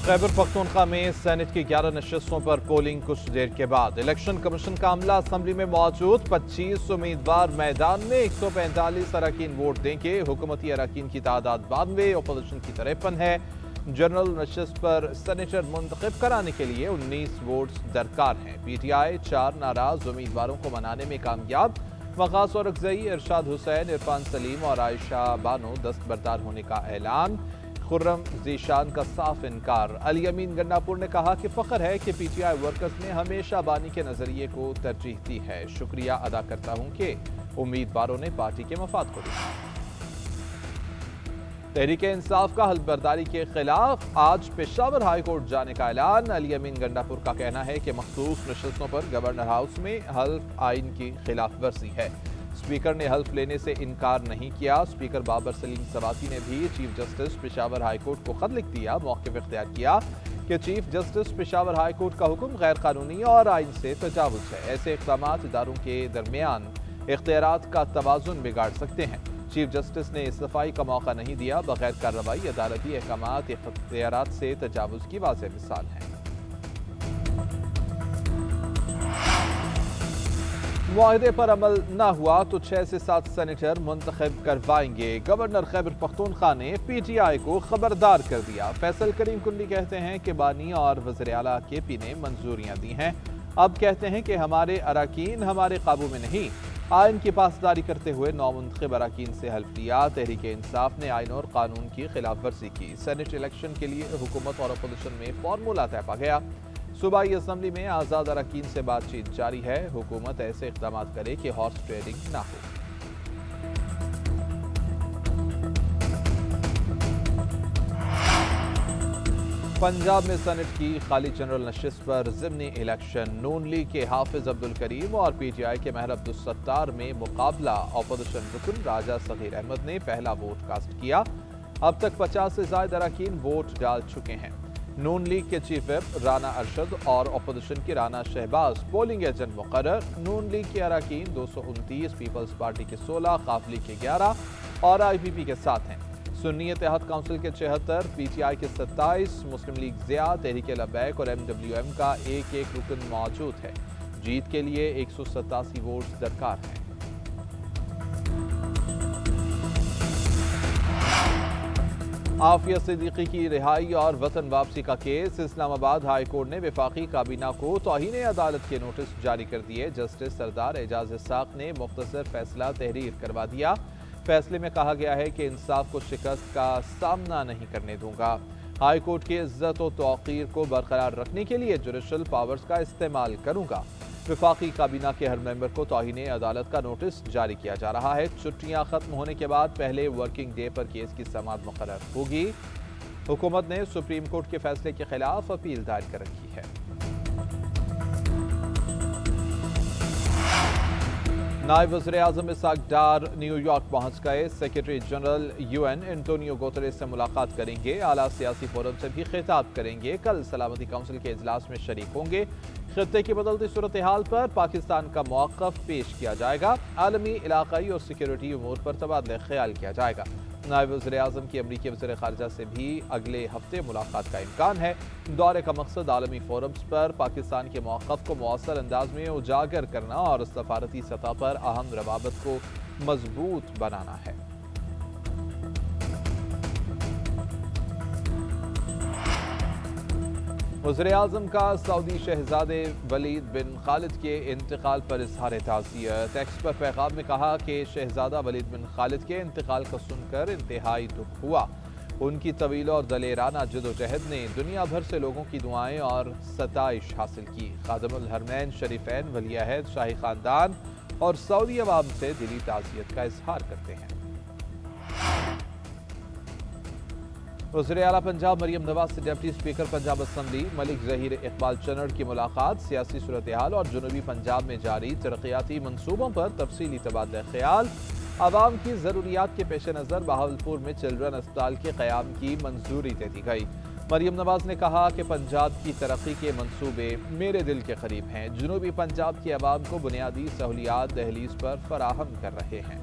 खैबर पख्तूनख्वा में सेनेट की 11 नशस्तों पर पोलिंग कुछ देर के बाद। इलेक्शन कमीशन का अमला असम्बली में मौजूद। 25 उम्मीदवार मैदान में। 145 अरकान वोट देंगे। हुकूमती अरकान की तादाद 92, अपोजिशन की 53 है। जनरल नशस्त पर सेनेटर मुंतखब कराने के लिए 19 वोट्स दरकार हैं। PTI 4 नाराज उम्मीदवारों को मनाने में कामयाब। वकास और अगजई, इरशाद हुसैन, इरफान सलीम और आयशा बानो दस्तबरदार होने का ऐलान। खुर्रम जीशान का साफ इनकार। अली अमीन गन्नापुर ने कहा कि फख्र है कि PTI वर्कर्स ने हमेशा बानी के नजरिए को तरजीह दी है। शुक्रिया अदा करता हूं कि उम्मीदवारों ने पार्टी के मफाद को देखा। तहरीक इंसाफ का हल्फ बर्दारी के खिलाफ आज पेशावर हाई कोर्ट जाने का ऐलान। अली अमीन गंडापुर का कहना है कि मखसूस नशस्तों पर गवर्नर हाउस में हल्फ आइन की खिलाफ वर्जी है। स्पीकर ने हल्फ लेने से इनकार नहीं किया। स्पीकर बाबर सलीम सवाती ने भी chief justice Peshawar high court को खत लिख दिया, मौक़िफ़ इख्तियार किया कि chief justice Peshawar high court का हुक्म गैर कानूनी और आइन से तजावुज़ है। ऐसे इक़दाम इदारों के दरमियान इख्तियारात का तवाज़ुन बिगाड़ सकते हैं। चीफ जस्टिस ने सफाई का मौका नहीं दिया। बगैर कार्रवाई अदालती अहकामात इख्तियारात से तजावुज़ की वाज़ेह मिसाल है। मुआहदे पर अमल न हुआ तो 6 से 7 सेनेटर मुंतखब करवाएंगे। गवर्नर खैबर पख्तूनख्वा ने PTI को खबरदार कर दिया। फैसल करीम कुंडी कहते हैं कि बानी और वज़ीर आला KP ने मंजूरियां दी हैं। अब कहते हैं कि हमारे अरकान हमारे काबू में नहीं। आइन की पासदारी करते हुए नौमुंतखब अरकान से हल्फ लिया। तहरीक इंसाफ ने आइन और कानून की खिलाफ वर्जी की। सेनेट इलेक्शन के लिए हुकूमत और अपोजिशन में फार्मूला तय पा गया। सूबाई असम्बली में आज़ाद अरकान से बातचीत जारी है। हुकूमत ऐसे इक़दाम करे कि हॉर्स ट्रेडिंग ना हो। पंजाब में सेनेट की खाली जनरल नशिस्त पर ज़िमनी इलेक्शन। नून लीग के हाफिज अब्दुल करीम और PTI के महर अब्दुल सत्तार में मुकाबला। अपोजिशन रुकन राजा सगीर अहमद ने पहला वोट कास्ट किया। अब तक 50 से ज़ायद अरकान वोट डाल चुके हैं। नून लीग के चीफ व्हिप राना अरशद और अपोजिशन की राना शहबाज पोलिंग एजेंट मुकर्रर। नून लीग के अरकान 229, पीपल्स पार्टी के 16, काफ लीग के 11 और IPP के 7 हैं। सुन्नी इत्तेहाद काउंसिल के 76, PTI के 27, मुस्लिम लीग ज़िया, तहरीक लबैक और MWM का एक रुकन मौजूद है। जीत के लिए 187 वोट दरकार हैं। आफिया सिद्दीकी की रिहाई और वतन वापसी का केस। इस्लामाबाद हाई कोर्ट ने वफाकी काबीना को तौहीन अदालत के नोटिस जारी कर दिए। जस्टिस सरदार एजाज इसाक ने मुख्तसर फैसला तहरीर करवा दिया। फैसले में कहा गया है कि इंसाफ को शिकस्त का सामना नहीं करने दूंगा। हाई कोर्ट की इज्जत और तौक़ीर को बरकरार रखने के लिए जुडिशल पावर्स का इस्तेमाल करूंगा। वफाकी काबीना के हर मेंबर को तौहीन अदालत का नोटिस जारी किया जा रहा है। छुट्टियां खत्म होने के बाद पहले वर्किंग डे पर केस की समाअत मुकर्रर होगी। हुकूमत ने सुप्रीम कोर्ट के फैसले के खिलाफ अपील दायर कर रखी है। नायब वज़ीर आज़म इसाक डार न्यूयॉर्क पहुंच गए। Secretary general UN Antonio Guterres से मुलाकात करेंगे। आला सियासी फोरम से भी खिताब करेंगे। कल सलामती काउंसिल के इजलास में शरीक होंगे। खित्ते की बदलती सूरत हाल पर पाकिस्तान का मौक़िफ़ पेश किया जाएगा। आलमी, इलाक़ाई और सिक्योरिटी उमूर पर तबादला ख्याल किया जाएगा। नायब वज़ीर आज़म की अमरीकी वज़ीर ख़ारिजा से भी अगले हफ्ते मुलाकात का इम्कान है। दौरे का मकसद आलमी फोरम्स पर पाकिस्तान के मौक़िफ़ को मौसर अंदाज में उजागर करना और सफारती सतह पर अहम रवाबत को मजबूत बनाना है। वज़ीर आज़म का सऊदी शहज़ादे वलीद बिन खालिद के इंतकाल पर इज़हार ताज़ियत। एक्स पर पैगाम में कहा कि शहज़ादा वलीद बिन खालिद के इंतकाल को सुनकर इंतहाई दुख हुआ। उनकी तवील और दलेराना जदोजहद ने दुनिया भर से लोगों की दुआएं और सताइश हासिल की। खादिमुल हरमैन शरीफैन, वली अहद, शाही ख़ानदान और सऊदी अवाम से दिली ताज़ियत का इज़हार करते हैं। वज़ीर आला पंजाब मरियम नवाज से deputy speaker Punjab assembly Malik Zaheer Iqbal Channar की मुलाकात। सियासी सूरत हाल और जनूबी पंजाब में जारी तरक्याती मनसूबों पर तफसीली तबादला ख्याल। आवाम की ज़रूरियात के पेश नज़र बहावलपुर में चिल्ड्रन अस्पताल के क़याम की मंजूरी दे दी गई। मरियम नवाज ने कहा कि पंजाब की तरक्की के मंसूबे मेरे दिल के करीब हैं। जनूबी पंजाब की आवाम को बुनियादी सहूलियात दहलीज पर फराहम कर रहे हैं।